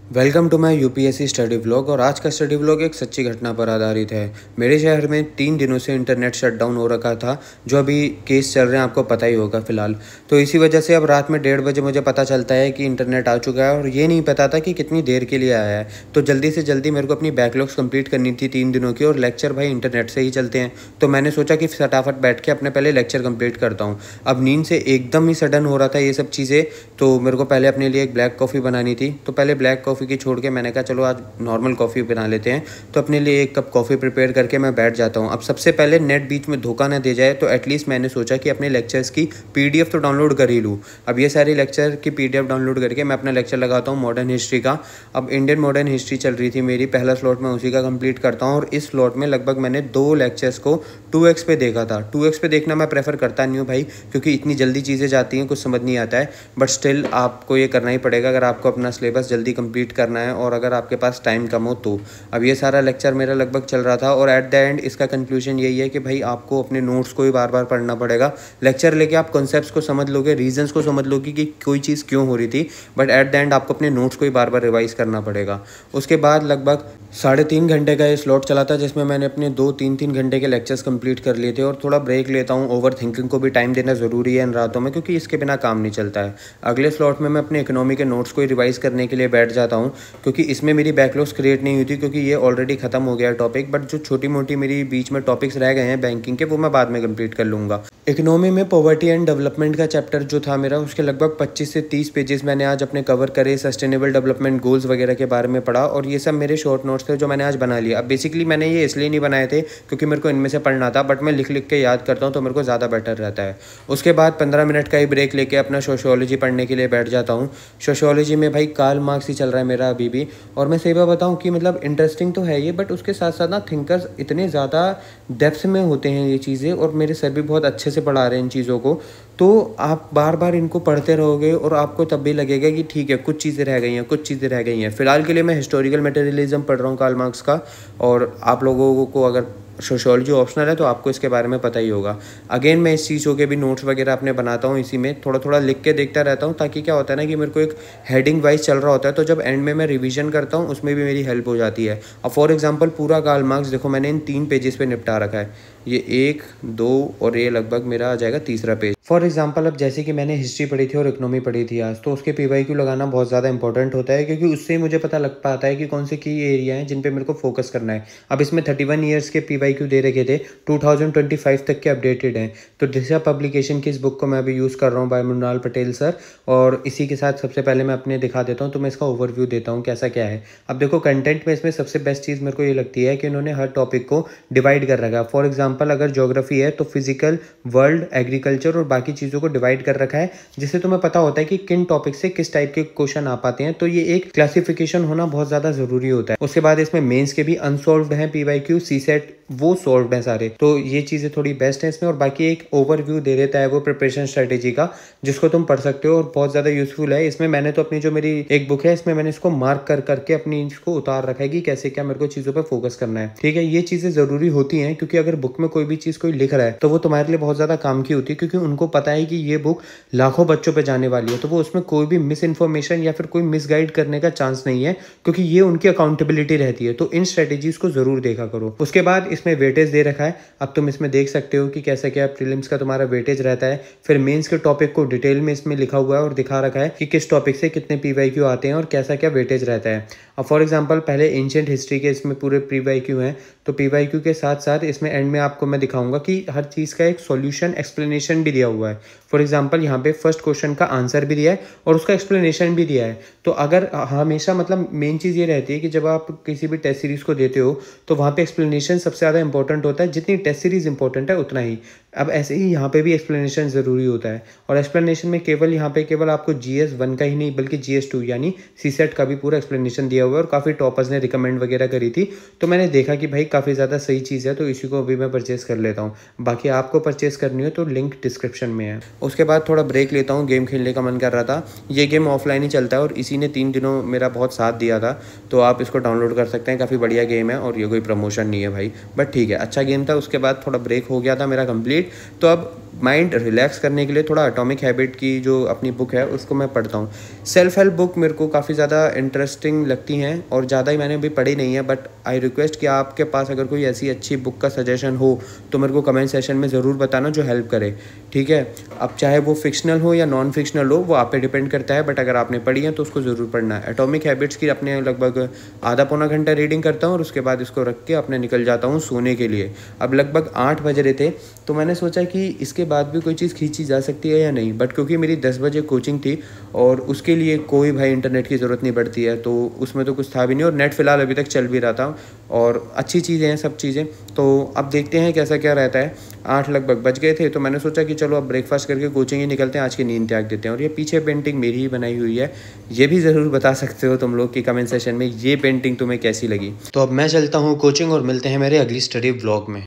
Welcome to my UPSC study vlog. और आज का स्टडी व्लॉग एक सच्ची घटना पर आधारित है। मेरे शहर में 3 दिनों से इंटरनेट शटडाउन हो रखा था, जो अभी केस चल रहे हैं, आपको पता ही होगा फिलहाल। तो इसी वजह से अब रात में 1:30 बजे मुझे पता चलता है कि इंटरनेट आ चुका है, और ये नहीं पता था कि कितनी देर के लिए आया है। तो जल्दी से जल्दी मेरे को अपनी बैकलॉग्स कंप्लीट करनी थी 3 दिनों की, और लेक्चर भाई इंटरनेट से ही चलते हैं। तो मैंने सोचा कि फटाफट बैठ के अपने पहले लेक्चर कंप्लीट करता हूँ। अब नींद से एकदम ही सडन हो रहा था ये सब चीज़ें, तो मेरे को पहले अपने लिए एक ब्लैक कॉफ़ी बनानी थी। तो पहले ब्लैक कॉफ़ी की छोड़ के मैंने चलो आज नॉर्मल कॉफ़ी बना लेते हैं। तो अपने लिए 1 कप कॉफ़ी प्रिपेयर करके मैं बैठ जाता हूँ। अब सबसे पहले नेट बीच में धोखा ना दे जाए, तो एटलीस्ट मैंने सोचा कि अपने लेक्चर्स की पीडीएफ तो डाउनलोड कर ही लूँ। अब ये सारे लेक्चर की पीडीएफ डाउनलोड करके मैं अपना लेक्चर लगाता हूँ मॉडर्न हिस्ट्री का। अब इंडियन मॉडर्न हिस्ट्री चल रही थी मेरी, पहला स्लॉट में उसी का कंप्लीट करता हूँ। और इस स्लॉट में लगभग मैंने 2 लेक्चर्स को 2x पे देखा था। 2x पे देखना मैं प्रेफर करता नहीं हूँ भाई, क्योंकि इतनी जल्दी चीज़ें जाती हैं, कुछ समझ नहीं आता है। बट स्टिल आपको ये करना ही पड़ेगा अगर आपको अपना सिलेबस जल्दी कंप्लीट करना है, और अगर आपके पास टाइम कम हो तो। अब ये सारा लेक्चर मेरा लगभग चल रहा था, और एट द एंड इसका कंक्लूजन यही है कि भाई आपको अपने नोट्स को ही बार बार पढ़ना पड़ेगा। लेक्चर लेके आप कॉन्सेप्ट्स को समझ लोगे, रीजंस को समझ लोगे कि कोई चीज़ क्यों हो रही थी, बट एट द एंड आपको अपने नोट्स को ही बार बार रिवाइज करना पड़ेगा। उसके बाद लगभग 3.5 घंटे का ये स्लॉट चला था, जिसमें मैंने अपने 2-3 घंटे के लेक्चर्स कंप्लीट कर लिए थे। और थोड़ा ब्रेक लेता हूँ, ओवर थिंकिंग को भी टाइम देना ज़रूरी है इन रातों में, क्योंकि इसके बिना काम नहीं चलता है। अगले स्लॉट में मैं अपने इकोनॉमी के नोट्स को ही रिवाइज करने के लिए बैठ जाता हूँ, क्योंकि इसमें मेरी बैकलॉग्स क्रिएट नहीं हुई थी, क्योंकि ये ऑलरेडी खत्म हो गया टॉपिक। बट जो छोटी मोटी मेरी बीच में टॉपिक्स रह गए हैं बैंकिंग के, वो मैं बाद में कंप्लीट कर लूँगा। इकोनॉमी में पॉवर्टी एंड डेवलपमेंट का चैप्टर जो था मेरा, उसके लगभग 25 से 30 पेजेस मैंने आज अपने कवर करे। सस्टेनेबल डेवलपमेंट गोल्स वगैरह के बारे में पढ़ा, और ये सब मेरे शॉर्ट नोट्स थे जो मैंने आज बना लिया। अब बेसिकली मैंने ये इसलिए नहीं बनाए थे क्योंकि मेरे को इनमें से पढ़ना था, बट मैं लिख लिख के याद करता हूँ तो मेरे को ज़्यादा बेटर रहता है। उसके बाद 15 मिनट का ही ब्रेक लेके अपना सोशियोलॉजी पढ़ने के लिए बैठ जाता हूँ। सोशियोलॉजी में भाई कार्ल मार्क्स ही चल रहा है मेरा अभी भी। और मैं सही बात बताऊँ कि मतलब इंटरेस्टिंग तो है ये, बट उसके साथ साथ ना थिंकर्स इतने ज़्यादा डेप्थ में होते हैं ये चीज़ें, और मेरे सर भी बहुत अच्छे से पढ़ा रहे हैं इन चीज़ों को। तो आप बार बार इनको पढ़ते रहोगे, और आपको तब भी लगेगा कि ठीक है, कुछ चीज़ें रह गई हैं, कुछ चीज़ें रह गई हैं। फिलहाल के लिए मैं हिस्टोरिकल मटेरियलिज्म पढ़ रहा हूँ कार्ल मार्क्स का, और आप लोगों को अगर सोशियोलॉजी ऑप्शनल है तो आपको इसके बारे में पता ही होगा। अगेन मैं इस चीज़ों के भी नोट्स वगैरह अपने बनाता हूँ, इसी में थोड़ा थोड़ा लिख के देखता रहता हूँ, ताकि क्या होता है ना कि मेरे को एक हेडिंग वाइज चल रहा होता है, तो जब एंड में मैं रिवीजन करता हूँ उसमें भी मेरी हेल्प हो जाती है। अब फॉर एग्जांपल पूरा कार्ल मार्क्स देखो मैंने इन 3 पेजेस पे निपटा रखा है। ये 1, 2 और ये लगभग मेरा आ जाएगा तीसरा पेज। फॉर एग्जांपल अब जैसे कि मैंने हिस्ट्री पढ़ी थी और इकोनॉमी पढ़ी थी आज, तो उसके पीवाईक्यू लगाना बहुत ज़्यादा इंपॉर्टेंट होता है, क्योंकि उससे ही मुझे पता लग पाता है कि कौन से की एरिया हैं जिन पे मेरे को फोकस करना है। अब इसमें 31 ईयर्स के पीवाईक्यू दे रखे थे, 2025 तक के अपडेटेड हैं। तो दिशा पब्लिकेशन की इस बुक को मैं अभी यूज़ कर रहा हूँ, बाय मृणाल पटेल सर। और इसी के साथ सबसे पहले मैं अपने दिखा देता हूँ, तो मैं इसका ओवरव्यू देता हूँ कैसा क्या है। अब देखो कंटेंट में इसमें सबसे बेस्ट चीज़ मेरे को ये लगती है कि इन्होंने हर टॉपिक को डिवाइड कर रखा है। फॉर एग्जाम्पल अगर ज्योग्राफी है तो फिजिकल, वर्ल्ड, एग्रीकल्चर और बाकी चीज़ों को डिवाइड कर रखा है, जिससे तुम्हें पता होता है कि किन टॉपिक से किस टाइप के क्वेश्चन आ पाते हैं। तो ये एक क्लासिफिकेशन होना बहुत ज़्यादा ज़रूरी होता है। उसके बाद इसमें मेंस के भी अनसॉल्व्ड हैं पीवाईक्यू, सीसेट वो सॉल्व्ड हैं सारे। तो ये चीज़ें थोड़ी बेस्ट हैं इसमें। और बाकी एक ओवरव्यू दे देता है वो प्रिपरेशन स्ट्रेटेजी का, जिसको तुम पढ़ सकते हो, और बहुत ज़्यादा यूजफुल है। इसमें मैंने तो अपनी जो मेरी एक बुक है, इसमें मैंने इसको मार्क कर करके अपनी इसको उतार रखा है कि कैसे क्या मेरे को चीज़ों पर फोकस करना है। ठीक है, ये चीज़ें ज़रूरी होती हैं, क्योंकि अगर बुक में कोई भी चीज़ कोई लिख रहा है तो वो तुम्हारे लिए बहुत ज़्यादा काम की होती है, क्योंकि उनको पता है कि ये बुक लाखों बच्चों पे जाने वाली है। तो वो उसमें कोई भी मिस इन्फॉर्मेशन या फिर कोई मिसगाइड करने का चांस नहीं है, क्योंकि ये उनकी अकाउंटेबिलिटी रहती है। तो इन स्ट्रेटेजीज को जरूर देखा करो। उसके बाद इसमें वेटेज दे रखा है। अब तुम इसमें देख सकते हो कि कैसा क्या प्रीलिम्स का तुम्हारा वेटेज रहता है। फिर मेंस के टॉपिक को डिटेल में इसमें लिखा हुआ है और दिखा रखा है कि किस टॉपिक से कितने पीवाईक्यू आते हैं और कैसा क्या वेटेज रहता है। अब फॉर एग्जांपल पहले एंशिएंट हिस्ट्री के इसमें पूरे पीवाईक्यू हैं, तो पीवाईक्यू के साथ साथ इसमें एंड में आपको मैं दिखाऊंगा कि हर चीज़ का एक सॉल्यूशन एक्सप्लेनेशन भी दिया हुआ है। फॉर एग्जांपल यहाँ पे फर्स्ट क्वेश्चन का आंसर भी दिया है और उसका एक्सप्लेनेशन भी दिया है। तो अगर हमेशा मतलब मेन चीज़ ये रहती है कि जब आप किसी भी टेस्ट सीरीज़ को देते हो तो वहाँ पे एक्सप्लेनेशन सबसे ज़्यादा इंपॉर्टेंट होता है। जितनी टेस्ट सीरीज़ इंपॉर्टेंट है उतना ही अब ऐसे ही यहाँ पे भी एक्सप्लेनेशन ज़रूरी होता है। और एक्सप्लेनेशन में केवल आपको GS1 का ही नहीं बल्कि GS2 यानी सीसेट का भी पूरा एक्सप्लेनेशन दिया हुआ है, और काफ़ी टॉपर्स ने रिकमेंड वगैरह करी थी। तो मैंने देखा कि भाई काफ़ी ज़्यादा सही चीज़ है, तो इसी को अभी मैं परचेस कर लेता हूँ। बाकी आपको परचेस करनी हो तो लिंक डिस्क्रिप्शन में है। उसके बाद थोड़ा ब्रेक लेता हूँ, गेम खेलने का मन कर रहा था। ये गेम ऑफलाइन ही चलता है और इसी ने 3 दिनों मेरा बहुत साथ दिया था, तो आप इसको डाउनलोड कर सकते हैं। काफ़ी बढ़िया गेम है और ये कोई प्रमोशन नहीं है भाई, बट ठीक है, अच्छा गेम था। उसके बाद थोड़ा ब्रेक हो गया था मेरा कंप्लीट। तो अब माइंड रिलैक्स करने के लिए थोड़ा एटॉमिक हैबिट की जो अपनी बुक है उसको मैं पढ़ता हूँ। सेल्फ हेल्प बुक मेरे को काफ़ी ज़्यादा इंटरेस्टिंग लगती हैं और ज़्यादा ही मैंने अभी पढ़ी नहीं है, बट आई रिक्वेस्ट कि आपके पास अगर कोई ऐसी अच्छी बुक का सजेशन हो तो मेरे को कमेंट सेशन में ज़रूर बताना जो हेल्प करे, ठीक है। अब चाहे वो फिक्शनल हो या नॉन फिक्शनल हो वो आप पे डिपेंड करता है, बट अगर आपने पढ़ी है तो उसको ज़रूर पढ़ना है। एटॉमिक हैबिट्स की अपने लगभग आधा पौना घंटा रीडिंग करता हूँ और उसके बाद इसको रख के अपने निकल जाता हूँ सोने के लिए। अब लगभग 8 बज रहे थे तो मैंने सोचा कि इसके बाद भी कोई चीज़ खींची जा सकती है या नहीं, बट क्योंकि मेरी 10 बजे कोचिंग थी और उसके लिए कोई भाई इंटरनेट की ज़रूरत नहीं पड़ती है तो उसमें तो कुछ था भी नहीं, और नेट फ़िलहाल अभी तक चल भी रहा था और अच्छी चीज़ें हैं सब चीज़ें। तो अब देखते हैं कैसा क्या रहता है। 8 लगभग बज गए थे तो मैंने सोचा कि चलो अब ब्रेकफास्ट करके कोचिंग ही निकलते हैं, आज की नींद त्याग देते हैं। और ये पीछे पेंटिंग मेरी ही बनाई हुई है, ये भी ज़रूर बता सकते हो तुम लोग कि कमेंट सेशन में ये पेंटिंग तुम्हें कैसी लगी। तो अब मैं चलता हूँ कोचिंग और मिलते हैं मेरे अगली स्टडी व्लॉग में।